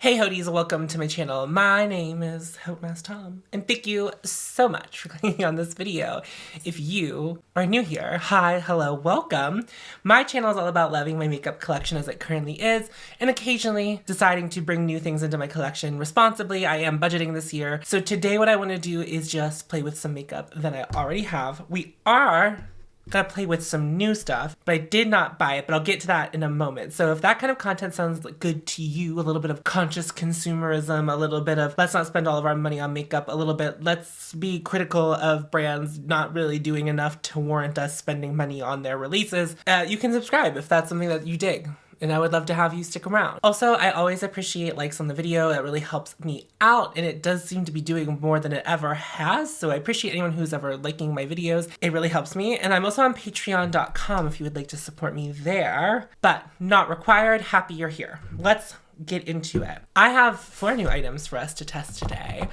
Hey Hodies, welcome to my channel. My name is hautemesstom, and thank you so much for clicking on this video. If you are new here, hi, hello, welcome. My channel is all about loving my makeup collection as it currently is, and occasionally deciding to bring new things into my collection responsibly. I am budgeting this year, so today what I want to do is just play with some makeup that I already have. We are gonna play with some new stuff, but I did not buy it, but I'll get to that in a moment. So if that kind of content sounds good to you, a little bit of conscious consumerism, a little bit of let's not spend all of our money on makeup, a little bit let's be critical of brands not really doing enough to warrant us spending money on their releases, you can subscribe if that's something that you dig. And I would love to have you stick around. Also, I always appreciate likes on the video. It really helps me out, and it does seem to be doing more than it ever has. So I appreciate anyone who's ever liking my videos. It really helps me. And I'm also on patreon.com if you would like to support me there, but not required. Happy you're here. Let's get into it. I have 4 new items for us to test today.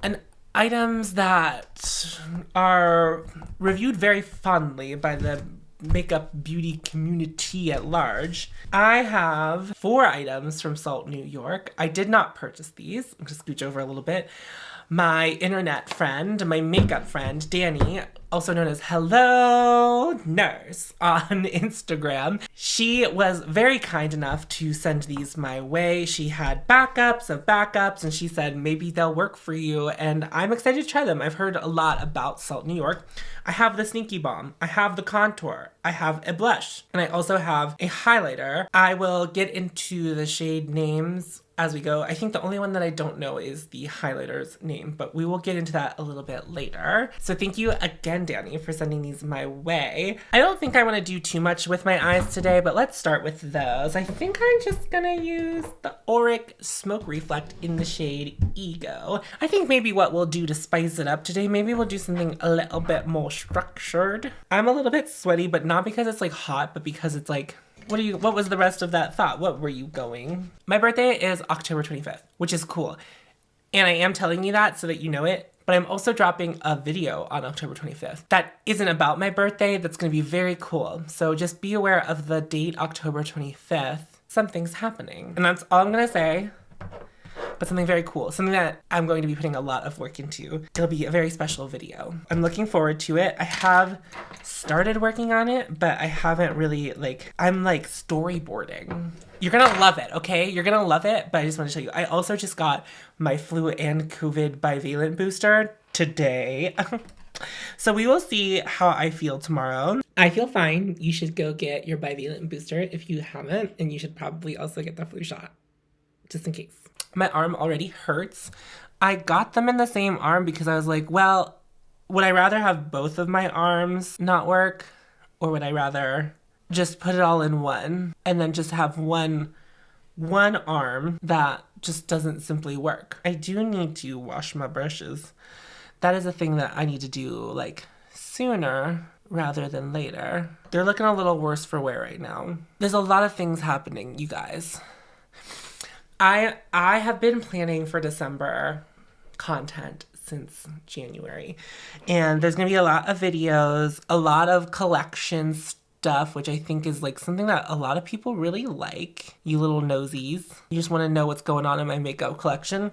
And items that are reviewed very fondly by the makeup beauty community at large. I have 4 items from Salt, New York. I did not purchase these. I'm just scooch over a little bit. My internet friend, my makeup friend, Dani, also known as Hello Nurse on Instagram. She was very kind enough to send these my way. She had backups of backups, and she said maybe they'll work for you, and I'm excited to try them. I've heard a lot about Salt, New York. I have the Sneaky Balm, I have the contour, I have a blush, and I also have a highlighter. I will get into the shade names as we go. I think the only one that I don't know is the highlighter's name, but we will get into that a little bit later. So thank you again, Dani, for sending these my way. I don't think I want to do too much with my eyes today, but let's start with those. I think I'm just gonna use the Auric Smoke Reflect in the shade Ego. I think maybe what we'll do to spice it up today, maybe we'll do something a little bit more structured. I'm a little bit sweaty, but not because it's like hot, but because it's like, what was the rest of that thought? What were you going? My birthday is October 25th, which is cool. And I am telling you that so that you know it, but I'm also dropping a video on October 25th that isn't about my birthday. That's going to be very cool. So just be aware of the date, October 25th. Something's happening. And that's all I'm going to say. But something very cool, something that I'm going to be putting a lot of work into. It'll be a very special video. I'm looking forward to it. I have started working on it, but I haven't really, I'm storyboarding. You're gonna love it, okay? You're gonna love it, but I just want to tell you, I also just got my flu and COVID bivalent booster today. So we will see how I feel tomorrow. I feel fine. You should go get your bivalent booster if you haven't, and you should probably also get the flu shot, just in case. My arm already hurts. I got them in the same arm because I was like, well, would I rather have both of my arms not work, or would I rather just put it all in one and then just have one arm that just doesn't simply work? I do need to wash my brushes. That is a thing that I need to do sooner rather than later. They're looking a little worse for wear right now. There's a lot of things happening, you guys. I have been planning for December content since January, and there's gonna be a lot of videos, a lot of collection stuff, which I think is something that a lot of people really like. You little nosies, you just want to know what's going on in my makeup collection.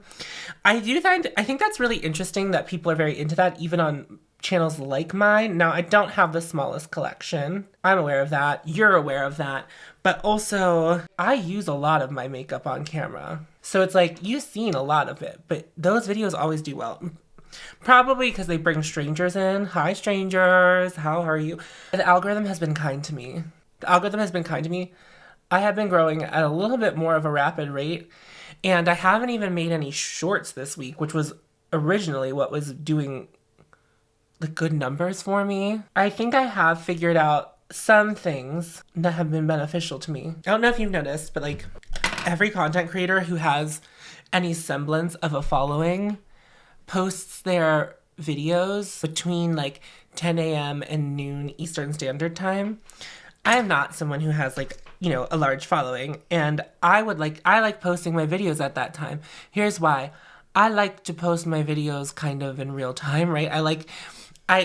I think that's really interesting that people are very into that, even on channels like mine. Now, I don't have the smallest collection. I'm aware of that. You're aware of that. But also, I use a lot of my makeup on camera. So it's you've seen a lot of it, but those videos always do well. Probably because they bring strangers in. Hi, strangers. How are you? The algorithm has been kind to me. I have been growing at a little bit more of a rapid rate, and I haven't even made any shorts this week, which was originally what was doing the good numbers for me. I think I have figured out some things that have been beneficial to me. I don't know if you've noticed, but every content creator who has any semblance of a following posts their videos between 10 a.m. and noon Eastern Standard Time. I am not someone who has a large following, and I like posting my videos at that time. Here's why. I like to post my videos kind of in real time, right?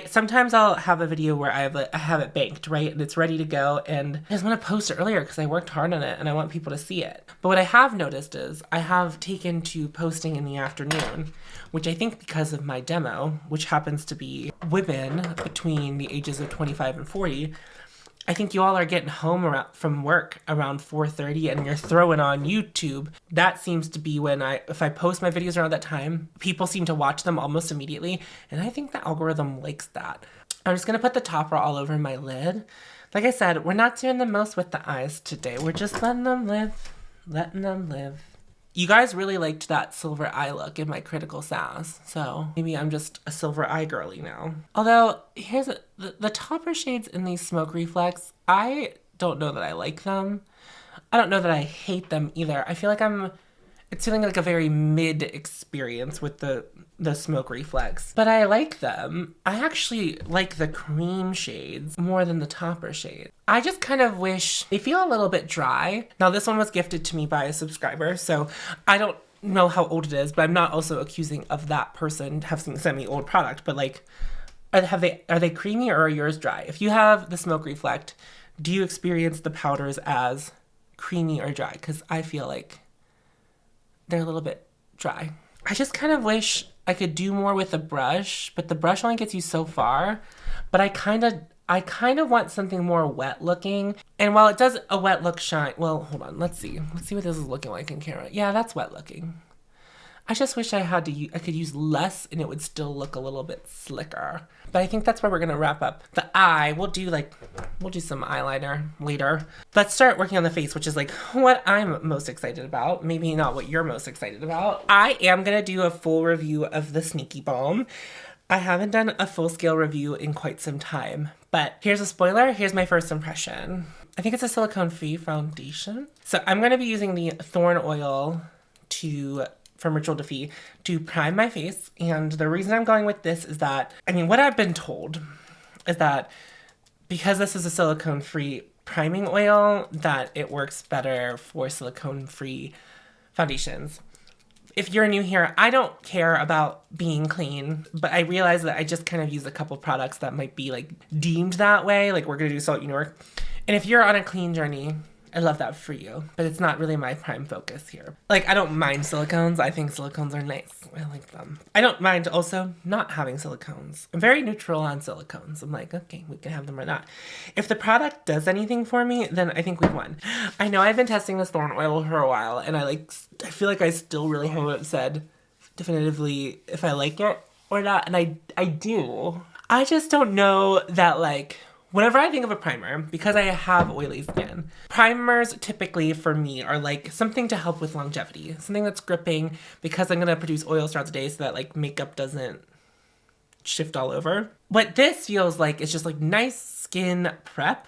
Sometimes I'll have a video where I have it banked, right? And it's ready to go, and I just want to post it earlier because I worked hard on it and I want people to see it. But what I have noticed is I have taken to posting in the afternoon, which I think because of my demo, which happens to be women between the ages of 25 and 40, I think you all are getting home from work around 4:30 and you're throwing on YouTube. That seems to be when if I post my videos around that time, people seem to watch them almost immediately. And I think the algorithm likes that. I'm just going to put the topper all over my lid. Like I said, we're not doing the most with the eyes today. We're just letting them live. Letting them live. You guys really liked that silver eye look in my critical sass, so maybe I'm just a silver eye girly now. Although, here's the topper shades in these Smoke Reflex, I don't know that I like them. I don't know that I hate them either. I feel like it's feeling like a very mid experience with the Smoke Reflex. But I like them. I actually like the cream shades more than the topper shade. I just kind of wish they feel a little bit dry. Now this one was gifted to me by a subscriber, so I don't know how old it is, but I'm not also accusing of that person having sent me old product. But like, are they creamy or are yours dry? If you have the Smoke Reflect, do you experience the powders as creamy or dry? Because I feel like they're a little bit dry. I just kind of wish I could do more with the brush, but the brush only gets you so far. But I kind of want something more wet looking. And while it does a wet look shine, well, hold on, let's see. Let's see what this is looking like in camera. Yeah, that's wet looking. I just wish I could use less and it would still look a little bit slicker. But I think that's where we're gonna wrap up. The eye, we'll do some eyeliner later. Let's start working on the face, which is like what I'm most excited about. Maybe not what you're most excited about. I am gonna do a full review of the Sneaky Balm. I haven't done a full scale review in quite some time, but here's a spoiler. Here's my first impression. I think it's a silicone-free foundation. So I'm gonna be using the Thorn Oil from Ritual Defy to prime my face. And the reason I'm going with this is that, what I've been told is that because this is a silicone-free priming oil, that it works better for silicone-free foundations. If you're new here, I don't care about being clean, but I realize that I just kind of use a couple products that might be like deemed that way. Like we're gonna do Salt Union work. And if you're on a clean journey, I love that for you, but it's not really my prime focus here. Like, I don't mind silicones. I think silicones are nice. I like them. I don't mind also not having silicones. I'm very neutral on silicones. I'm like, okay, we can have them or not. If the product does anything for me, then I think we've won. I know I've been testing this Thorn Oil for a while, and I feel like I still really haven't said definitively if I like it or not, and I do. I just don't know that, like, whenever I think of a primer, because I have oily skin, primers typically for me are like something to help with longevity. Something that's gripping because I'm going to produce oils throughout the day so that like makeup doesn't shift all over. What this feels like is just like nice skin prep.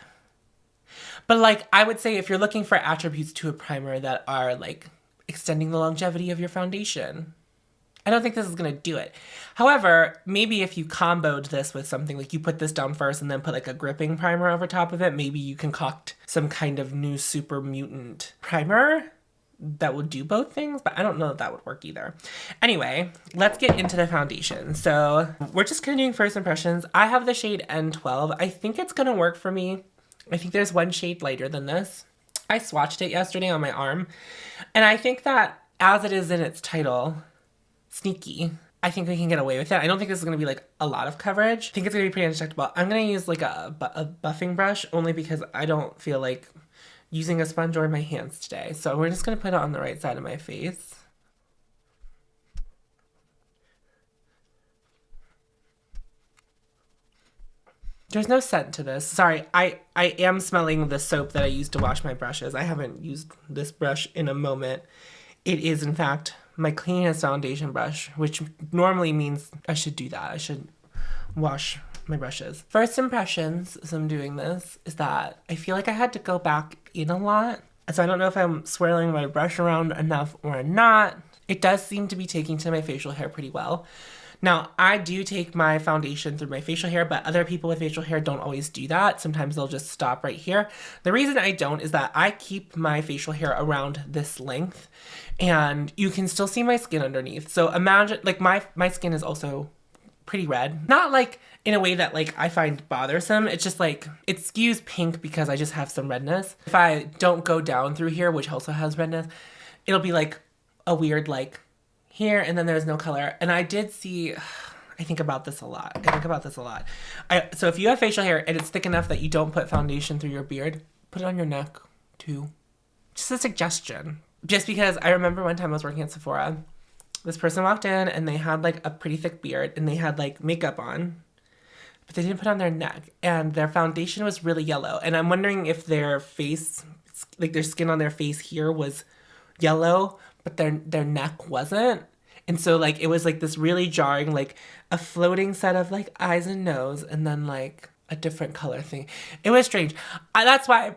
But like I would say if you're looking for attributes to a primer that are like extending the longevity of your foundation, I don't think this is going to do it. However, maybe if you comboed this with something, like you put this down first and then put like a gripping primer over top of it, maybe you concoct some kind of new super mutant primer that would do both things, but I don't know if that would work either. Anyway, let's get into the foundation. So we're just kind of doing first impressions. I have the shade N12. I think it's going to work for me. I think there's one shade lighter than this. I swatched it yesterday on my arm, and I think that as it is in its title, Sneaky, I think we can get away with it. I don't think this is going to be like a lot of coverage. I think it's going to be pretty indestructible. I'm going to use like a buffing brush only because I don't feel like using a sponge or my hands today. So we're just going to put it on the right side of my face. There's no scent to this. Sorry, I am smelling the soap that I used to wash my brushes. I haven't used this brush in a moment. It is, in fact, my cleanest foundation brush, which normally means I should do that. I should wash my brushes. First impressions as I'm doing this is that I feel like I had to go back in a lot. So I don't know if I'm swirling my brush around enough or not. It does seem to be taking to my facial hair pretty well. Now, I do take my foundation through my facial hair, but other people with facial hair don't always do that. Sometimes they'll just stop right here. The reason I don't is that I keep my facial hair around this length, and you can still see my skin underneath. So imagine, like my skin is also pretty red. Not like in a way that like I find bothersome. It's just like it skews pink because I just have some redness. If I don't go down through here, which also has redness, it'll be like a weird like here and then there's no color. And I did see, I think about this a lot. So if you have facial hair and it's thick enough that you don't put foundation through your beard, put it on your neck too. Just a suggestion. Just because I remember one time I was working at Sephora, this person walked in and they had like a pretty thick beard and they had like makeup on, but they didn't put on their neck and their foundation was really yellow. And I'm wondering if their face, like their skin on their face here was yellow, but their neck wasn't. And so like it was like this really jarring, like a floating set of like eyes and nose and then like a different color thing. It was strange. That's why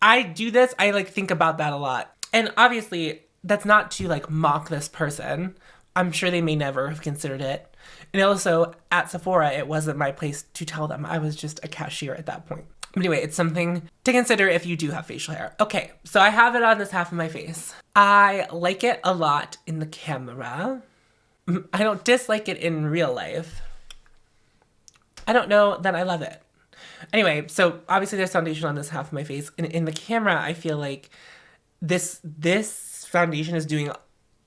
I do this. I like think about that a lot. And obviously that's not to like mock this person. I'm sure they may never have considered it. And also at Sephora, it wasn't my place to tell them. I was just a cashier at that point. But anyway, it's something to consider if you do have facial hair. Okay, so I have it on this half of my face. I like it a lot in the camera. I don't dislike it in real life. I don't know that I love it. Anyway, so obviously there's foundation on this half of my face. And in the camera, I feel like this foundation is doing,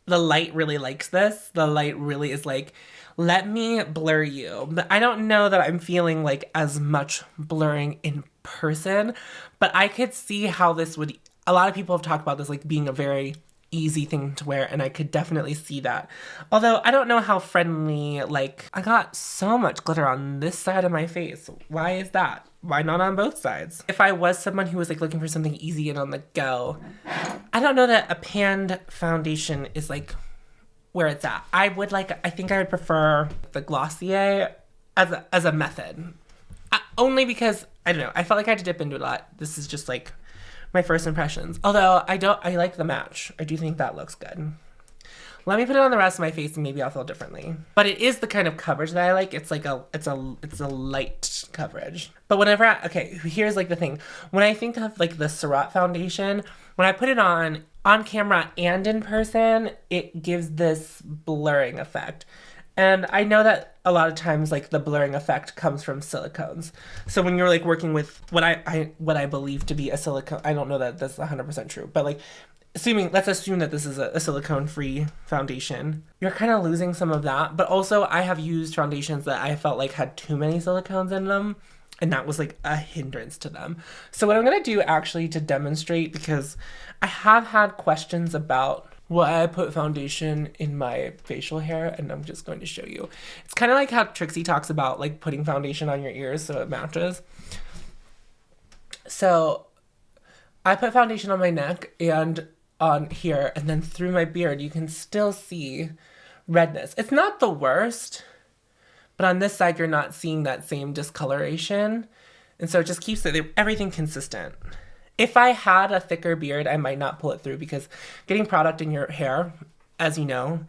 the light really likes this. The light really is like, let me blur you. But I don't know that I'm feeling like as much blurring in person, but I could see how this would, a lot of people have talked about this like being a very easy thing to wear, and I could definitely see that. Although I don't know how friendly, like I got so much glitter on this side of my face. Why is that? Why not on both sides? If I was someone who was like looking for something easy and on the go, I don't know that a panned foundation is like where it's at. I think I would prefer the Glossier as a method. Only because, I don't know, I felt like I had to dip into it a lot. This is just like my first impressions. Although I like the match. I do think that looks good. Let me put it on the rest of my face and maybe I'll feel differently. But it is the kind of coverage that I like. It's like it's a light coverage. But whenever okay, here's like the thing. When I think of like the Surratt foundation, when I put it on camera and in person, it gives this blurring effect. And I know that a lot of times like the blurring effect comes from silicones. So when you're like working with what I believe to be a silicone, I don't know that that's 100% true, but like let's assume that this is a silicone-free foundation, you're kind of losing some of that. But also I have used foundations that I felt like had too many silicones in them, and that was like a hindrance to them. So what I'm going to do actually to demonstrate, because I have had questions about why I put foundation in my facial hair, and I'm just going to show you. It's kind of like how Trixie talks about like putting foundation on your ears so it matches. So I put foundation on my neck and on here, and then through my beard you can still see redness. It's not the worst, but on this side you're not seeing that same discoloration, and so it just keeps everything consistent. If I had a thicker beard, I might not pull it through, because getting product in your hair, as you know,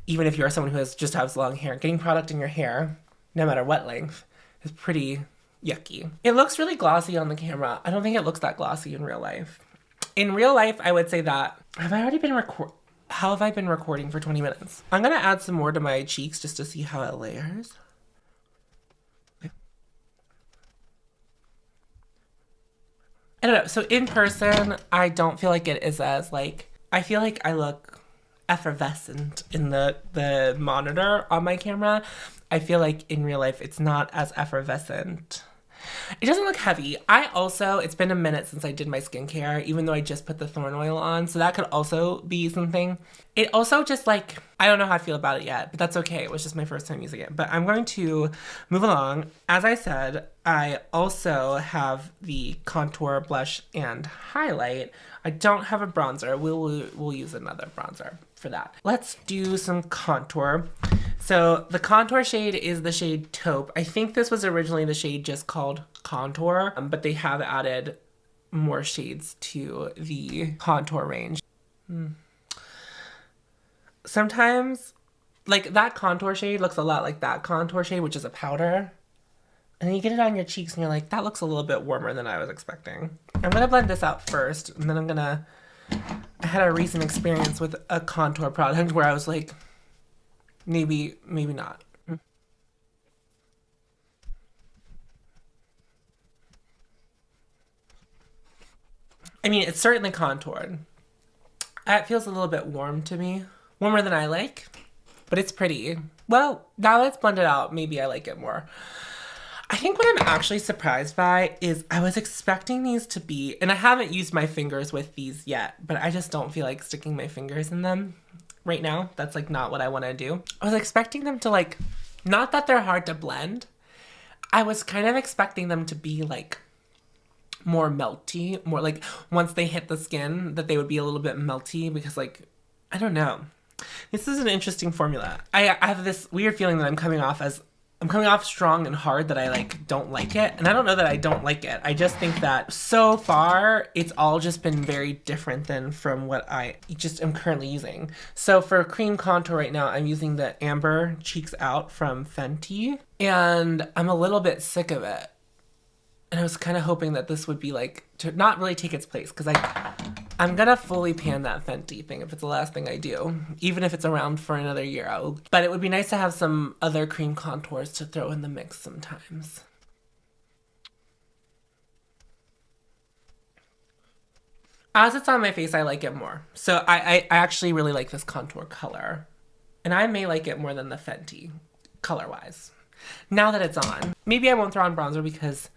even if you're someone who just has long hair, getting product in your hair, no matter what length, is pretty yucky. It looks really glossy on the camera. I don't think it looks that glossy in real life. In real life, I would say that, how have I been recording for 20 minutes? I'm gonna add some more to my cheeks just to see how it layers. I don't know. So in person, I don't feel like it is as like, I feel like I look effervescent in the monitor on my camera. I feel like in real life, it's not as effervescent. It doesn't look heavy. It's been a minute since I did my skincare, even though I just put the thorn oil on. So that could also be something. It also just like, I don't know how I feel about it yet, but that's okay. It was just my first time using it. But I'm going to move along. As I said, I also have the contour, blush, and highlight. I don't have a bronzer. We'll use another bronzer for that. Let's do some contour. So the contour shade is the shade Taupe. I think this was originally the shade just called Contour, but they have added more shades to the contour range. Sometimes, like that contour shade looks a lot like that contour shade, which is a powder. And then you get it on your cheeks and you're like, that looks a little bit warmer than I was expecting. I'm gonna blend this out first, and then I had a recent experience with a contour product where I was like, maybe not. I mean, it's certainly contoured. It feels a little bit warm to me. Warmer than I like, but it's pretty. Well, now that it's blended out, maybe I like it more. I think what I'm actually surprised by is I was expecting these to be, and I haven't used my fingers with these yet, but I just don't feel like sticking my fingers in them right now. That's like not what I want to do. I was expecting them to like, not that they're hard to blend. I was kind of expecting them to be like more melty, more like once they hit the skin that they would be a little bit melty because like, I don't know. This is an interesting formula. I have this weird feeling that I'm coming off strong and hard that I like don't like it. And I don't know that I don't like it. I just think that so far it's all just been very different than from what I just am currently using. So for cream contour right now, I'm using the Amber Cheeks Out from Fenty. And I'm a little bit sick of it. And I was kind of hoping that this would be like, to not really take its place. Because I'm gonna fully pan that Fenty thing if it's the last thing I do. Even if it's around for another year. But it would be nice to have some other cream contours to throw in the mix sometimes. As it's on my face, I like it more. So I actually really like this contour color. And I may like it more than the Fenty, color-wise. Now that it's on. Maybe I won't throw on bronzer because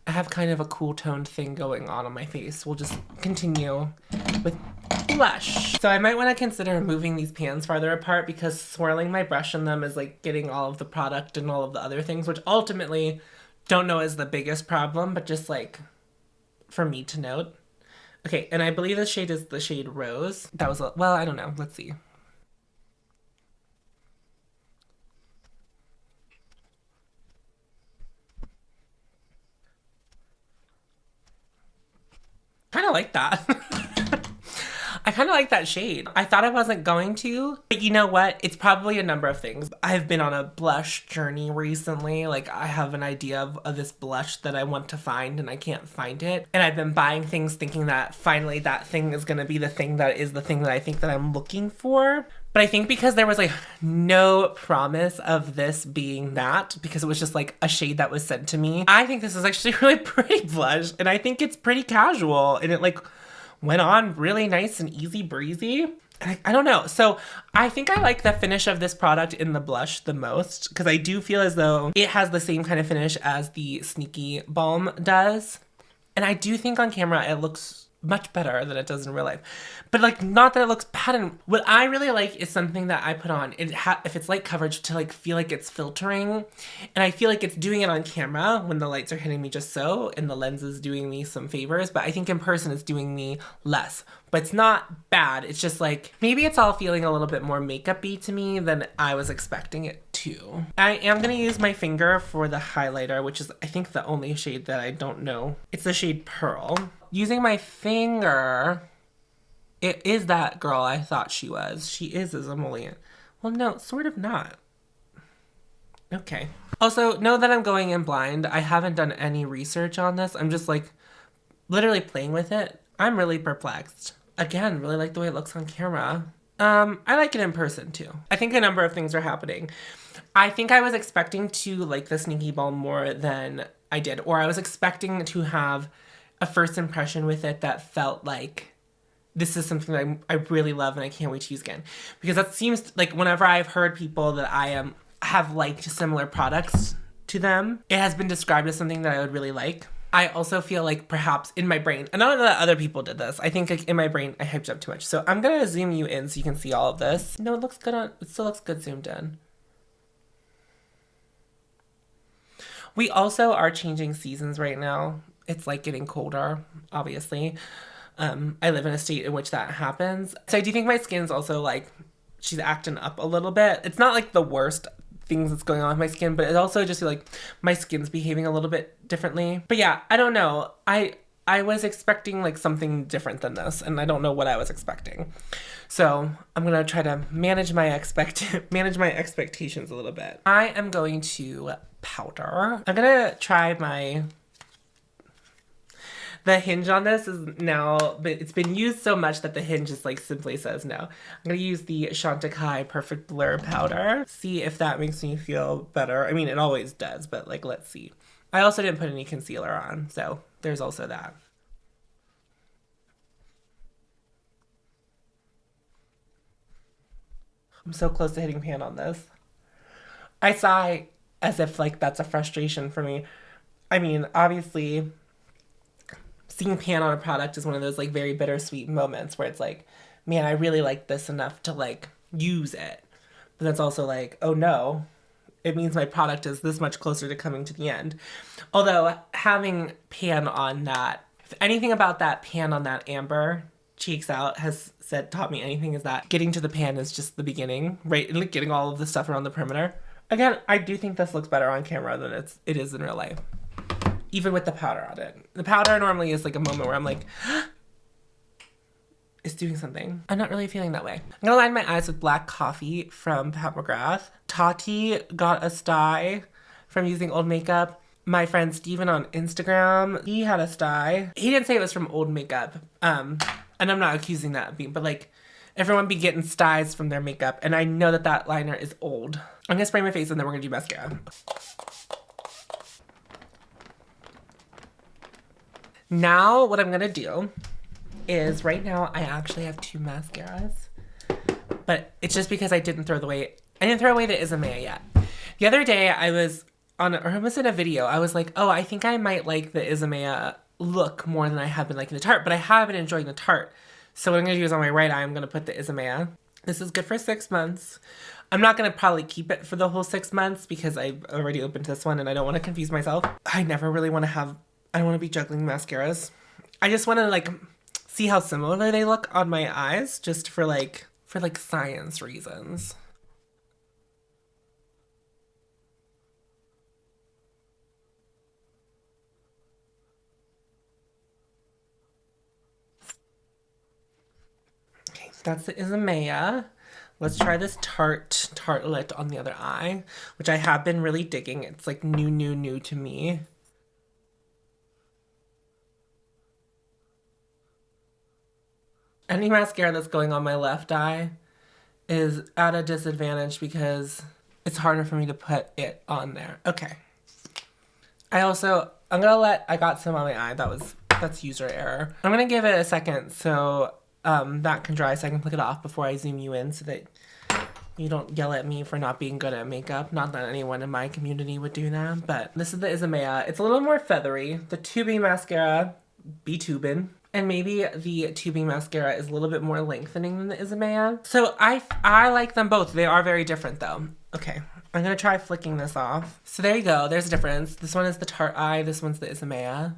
I have kind of a cool toned thing going on my face. We'll just continue with blush. So I might want to consider moving these pans farther apart because swirling my brush in them is like getting all of the product and all of the other things, which ultimately don't know is the biggest problem, but just like for me to note. Okay, and I believe this shade is the shade Rose. That was, well, I don't know. Let's see. Kind of like that. I kind of like that shade. I thought I wasn't going to, but you know what? It's probably a number of things. I've been on a blush journey recently. Like I have an idea of this blush that I want to find and I can't find it. And I've been buying things thinking that finally that thing is going to be the thing that is the thing that I think that I'm looking for. But I think because there was like no promise of this being that, because it was just like a shade that was sent to me, I think this is actually a really pretty blush and I think it's pretty casual and it like went on really nice and easy breezy. I don't know. So I think I like the finish of this product in the blush the most because I do feel as though it has the same kind of finish as the Sneaky Balm does. And I do think on camera it looks much better than it does in real life. But like, not that it looks bad. And what I really like is something that I put on. If it's light coverage to like feel like it's filtering. And I feel like it's doing it on camera when the lights are hitting me just so. And the lens is doing me some favors. But I think in person it's doing me less. But it's not bad. It's just like, maybe it's all feeling a little bit more makeup-y to me than I was expecting it to. I am going to use my finger for the highlighter, which is I think the only shade that I don't know. It's the shade Pearl. Using my finger, it is that girl I thought she was. She is a emollient. Well, no, sort of not. Okay. Also, know that I'm going in blind. I haven't done any research on this. I'm just like literally playing with it. I'm really perplexed. Again, really like the way it looks on camera. I like it in person too. I think a number of things are happening. I think I was expecting to like the Sneaky Balm more than I did, or I was expecting to have a first impression with it that felt like this is something that I really love and I can't wait to use again. Because that seems like whenever I've heard people that have liked similar products to them, it has been described as something that I would really like. I also feel like perhaps in my brain, and I don't know that other people did this, I think like in my brain I hyped up too much. So I'm gonna zoom you in so you can see all of this. No, it looks good it still looks good zoomed in. We also are changing seasons right now. It's like getting colder, obviously. I live in a state in which that happens. So I do think my skin's also like, she's acting up a little bit. It's not like the worst things that's going on with my skin, but it also just like my skin's behaving a little bit differently. But yeah, I don't know. I was expecting like something different than this, and I don't know what I was expecting. So I'm gonna try to manage my expectations a little bit. I am going to powder. I'm gonna try the hinge on this is now, but it's been used so much that the hinge just like simply says no. I'm gonna use the Chantecaille Perfect Blur powder. See if that makes me feel better. I mean, it always does, but like, let's see. I also didn't put any concealer on, so there's also that. I'm so close to hitting pan on this. I sigh as if like that's a frustration for me. I mean, obviously, seeing pan on a product is one of those like very bittersweet moments where it's like, man, I really like this enough to like use it. But that's also like, oh no, it means my product is this much closer to coming to the end. Although having pan on that, if anything about that pan on that amber cheeks out has taught me anything, is that getting to the pan is just the beginning, right? And like getting all of the stuff around the perimeter. Again, I do think this looks better on camera than it is in real life. Even with the powder on it. The powder normally is like a moment where I'm like, it's doing something. I'm not really feeling that way. I'm gonna line my eyes with black coffee from Pat McGrath. Tati got a sty from using old makeup. My friend Steven on Instagram, he had a sty. He didn't say it was from old makeup. And I'm not accusing that of being, but like, everyone be getting styes from their makeup. And I know that that liner is old. I'm gonna spray my face and then we're gonna do mascara. Now what I'm gonna do is, right now I actually have 2 mascaras, but it's just because I didn't throw away the Isomea yet. The other day I was on, or I was in a video, I was like, oh, I think I might like the Isomea look more than I have been liking the Tarte, but I have been enjoying the Tarte. So what I'm gonna do is on my right eye, I'm gonna put the Isomea. This is good for 6 months. I'm not gonna probably keep it for the whole 6 months because I've already opened this one and I don't wanna confuse myself. I never really wanna I don't wanna be juggling mascaras. I just wanna like see how similar they look on my eyes, just for like science reasons. Okay, that's the Isomea. Let's try this Tartelette on the other eye, which I have been really digging. It's like new to me. Any mascara that's going on my left eye is at a disadvantage because it's harder for me to put it on there. Okay. I got some on my eye. That's user error. I'm gonna give it a second so that can dry so I can flick it off before I zoom you in so that you don't yell at me for not being good at makeup. Not that anyone in my community would do that, but this is the Isomea. It's a little more feathery. The tubing mascara, be tubing. And maybe the tubing mascara is a little bit more lengthening than the Isomea. So I like them both. They are very different though. Okay, I'm gonna try flicking this off. So there you go, there's a difference. This one is the Tarte eye, this one's the Isomea.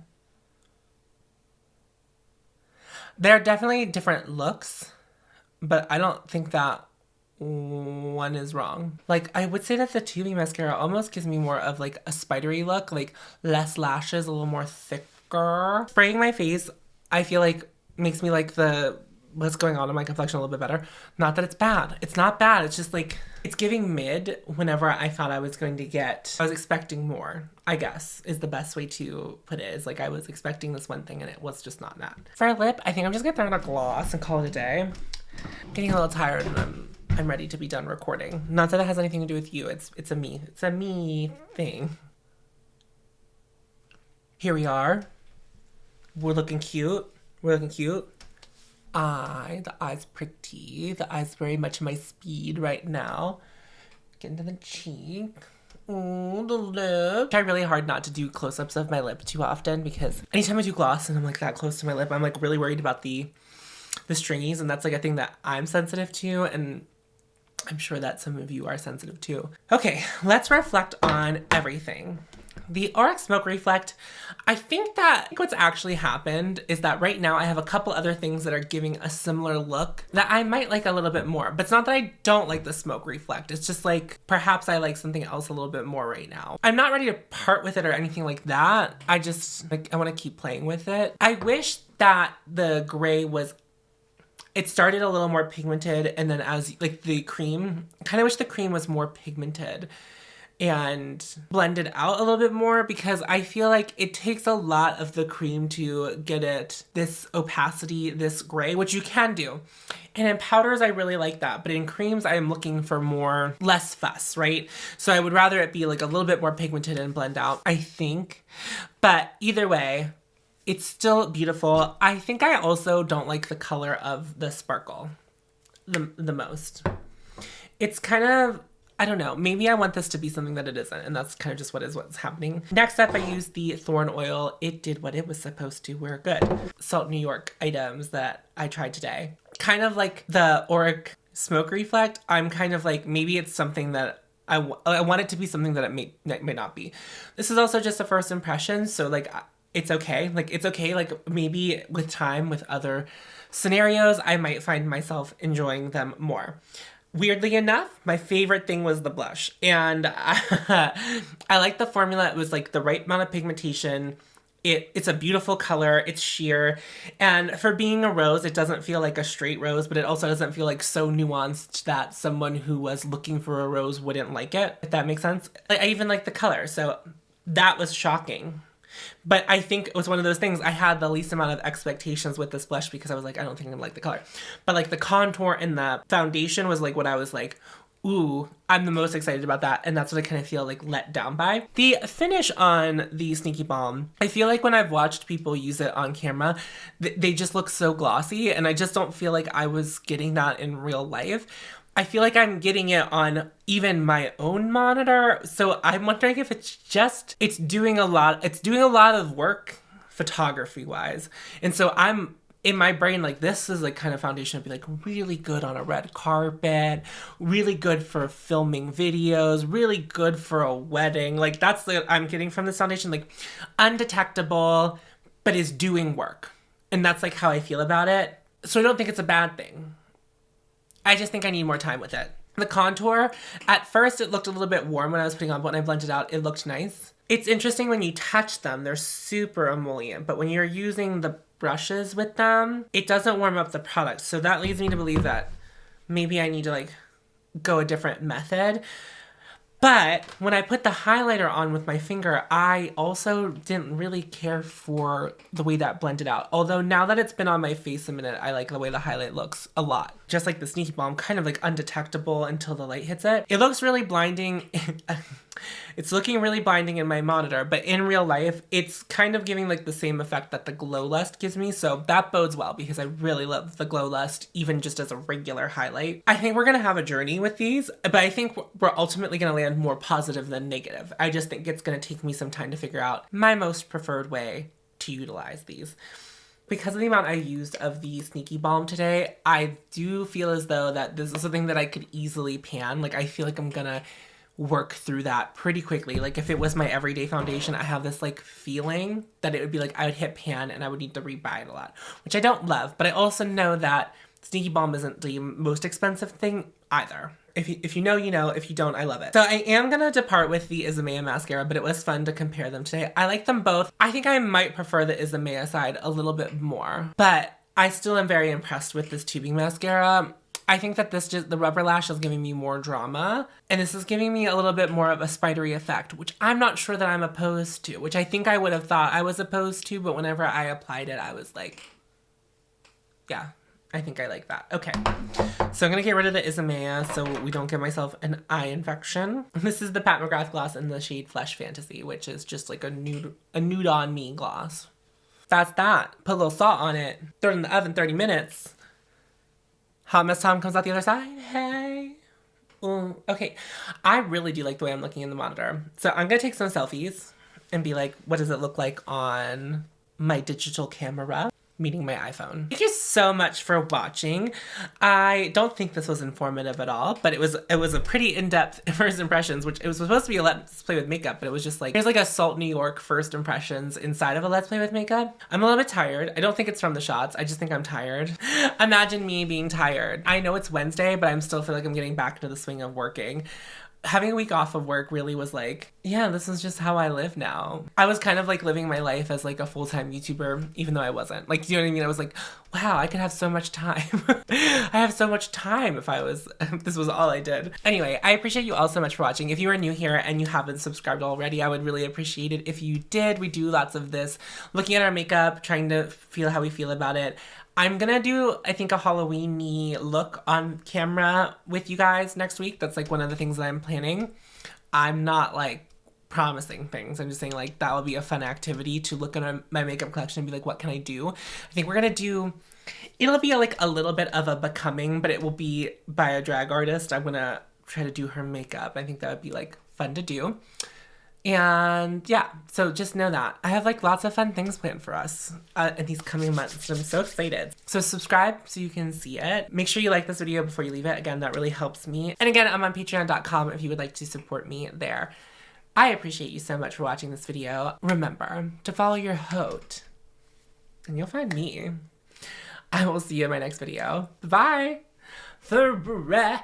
They're definitely different looks, but I don't think that one is wrong. Like, I would say that the tubing mascara almost gives me more of like a spidery look, like less lashes, a little more thicker. Spraying my face, I feel like makes me like what's going on in my complexion a little bit better. Not that it's bad. It's not bad. It's just like, it's giving mid whenever I thought I was expecting more, I guess, is the best way to put it. Is like, I was expecting this one thing and it was just not that. For lip, I think I'm just gonna throw in a gloss and call it a day. I'm getting a little tired and I'm ready to be done recording. Not that it has anything to do with you. It's a me thing. Here we are. We're looking cute. The eye's pretty. The eye's very much my speed right now. Get into the cheek. Oh, the lip. I try really hard not to do close-ups of my lip too often because anytime I do gloss and I'm like that close to my lip, I'm like really worried about the stringies, and that's like a thing that I'm sensitive to, and I'm sure that some of you are sensitive too. Okay, let's reflect on everything. The Auric Smoke Reflect, I think what's actually happened is that right now I have a couple other things that are giving a similar look that I might like a little bit more. But it's not that I don't like the Smoke Reflect. It's just like, perhaps I like something else a little bit more right now. I'm not ready to part with it or anything like that. I just, like, I want to keep playing with it. I wish that the gray it started a little more pigmented, and then as, like, the cream, I kind of wish the cream was more pigmented and blended out a little bit more, because I feel like it takes a lot of the cream to get it this opacity, this gray, which you can do. And in powders, I really like that. But in creams, I'm looking for less fuss, right? So I would rather it be like a little bit more pigmented and blend out, I think. But either way, it's still beautiful. I think I also don't like the color of the sparkle the most. It's kind of, I don't know, maybe I want this to be something that it isn't, and that's kind of just what's happening. Next up, I used the Thorn Oil. It did what it was supposed to. We're good. Salt New York items that I tried today. Kind of like the Auric Smoke Reflect. I'm kind of like, maybe it's something that I want it to be something that it may not be. This is also just a first impression, so like, it's okay. Like, it's okay. Like, maybe with time, with other scenarios, I might find myself enjoying them more. Weirdly enough, my favorite thing was the blush. And I like the formula. It was like the right amount of pigmentation. It's a beautiful color. It's sheer. And for being a rose, it doesn't feel like a straight rose, but it also doesn't feel like so nuanced that someone who was looking for a rose wouldn't like it, if that makes sense. I even like the color. So that was shocking. But I think it was one of those things, I had the least amount of expectations with this blush because I was like, I don't think I'm gonna like the color. But like the contour and the foundation was like what I was like, ooh, I'm the most excited about that. And that's what I kind of feel like let down by. The finish on the Sneaky Balm, I feel like when I've watched people use it on camera, they just look so glossy. And I just don't feel like I was getting that in real life. I feel like I'm getting it on even my own monitor. So I'm wondering if it's doing a lot of work photography wise. And so I'm in my brain, like, this is like kind of foundation would be like really good on a red carpet, really good for filming videos, really good for a wedding. Like, that's what I'm getting from this foundation, like undetectable, but is doing work. And that's like how I feel about it. So I don't think it's a bad thing. I just think I need more time with it. The contour, at first it looked a little bit warm when I was putting on, but when I blended out, it looked nice. It's interesting when you touch them, they're super emollient, but when you're using the brushes with them, it doesn't warm up the product. So that leads me to believe that maybe I need to like go a different method. But when I put the highlighter on with my finger, I also didn't really care for the way that blended out. Although now that it's been on my face a minute, I like the way the highlight looks a lot. Just like the Sneaky Balm, kind of like undetectable until the light hits it. It looks really blinding. It's looking really blinding in my monitor, but in real life, it's kind of giving like the same effect that the Glow Lust gives me. So that bodes well because I really love the Glow Lust, even just as a regular highlight. I think we're gonna have a journey with these, but I think we're ultimately gonna land more positive than negative. I just think it's gonna take me some time to figure out my most preferred way to utilize these. Because of the amount I used of the Sneaky Balm today, I do feel as though that this is something that I could easily pan. Like, I feel like I'm gonna work through that pretty quickly. Like, if it was my everyday foundation, I have this like feeling that it would be like I would hit pan and I would need to rebuy it a lot, which I don't love. But I also know that Sneaky Balm isn't the most expensive thing either. If you know, you know. If you don't, I love it. So I am gonna depart with the Isamaya mascara, but it was fun to compare them today. I like them both. I think I might prefer the Isamaya side a little bit more, but I still am very impressed with this tubing mascara. I think that the rubber lash is giving me more drama, and this is giving me a little bit more of a spidery effect, which I'm not sure that I'm opposed to, which I think I would have thought I was opposed to, but whenever I applied it, I was like, yeah, I think I like that. Okay, so I'm gonna get rid of the Isamaya so we don't give myself an eye infection. This is the Pat McGrath gloss in the shade Flesh Fantasy, which is just like a nude on me gloss. That's that. Put a little salt on it, throw it in the oven 30 minutes. Hot Mess Tom comes out the other side. Hey. Ooh, okay. I really do like the way I'm looking in the monitor. So I'm going to take some selfies and be like, what does it look like on my digital camera? Meaning my iPhone. Thank you so much for watching. I don't think this was informative at all, but it was a pretty in-depth first impressions, which it was supposed to be a Let's Play with Makeup, but it was just like, there's like a Salt New York first impressions inside of a Let's Play with Makeup. I'm a little bit tired. I don't think it's from the shots. I just think I'm tired. Imagine me being tired. I know it's Wednesday, but I still feel like I'm getting back into the swing of working. Having a week off of work really was like, yeah, this is just how I live now. I was kind of like living my life as like a full-time YouTuber, even though I wasn't. Like, you know what I mean? I was like, wow, I could have so much time. I have so much time if this was all I did. Anyway, I appreciate you all so much for watching. If you are new here and you haven't subscribed already, I would really appreciate it if you did. We do lots of this, looking at our makeup, trying to feel how we feel about it. I'm gonna do, I think, a Halloween-y look on camera with you guys next week. That's like one of the things that I'm planning. I'm not like promising things. I'm just saying like that will be a fun activity to look at my makeup collection and be like, what can I do? I think we're gonna do, it'll be like a little bit of a becoming, but it will be by a drag artist. I'm gonna try to do her makeup. I think that would be like fun to do. And yeah, so just know that I have like lots of fun things planned for us in these coming months. I'm so excited. So subscribe so you can see it. Make sure you like this video before you leave it. Again, that really helps me. And again, I'm on patreon.com if you would like to support me there. I appreciate you so much for watching this video. Remember to follow your haute and you'll find me. I will see you in my next video. Bye. For breath.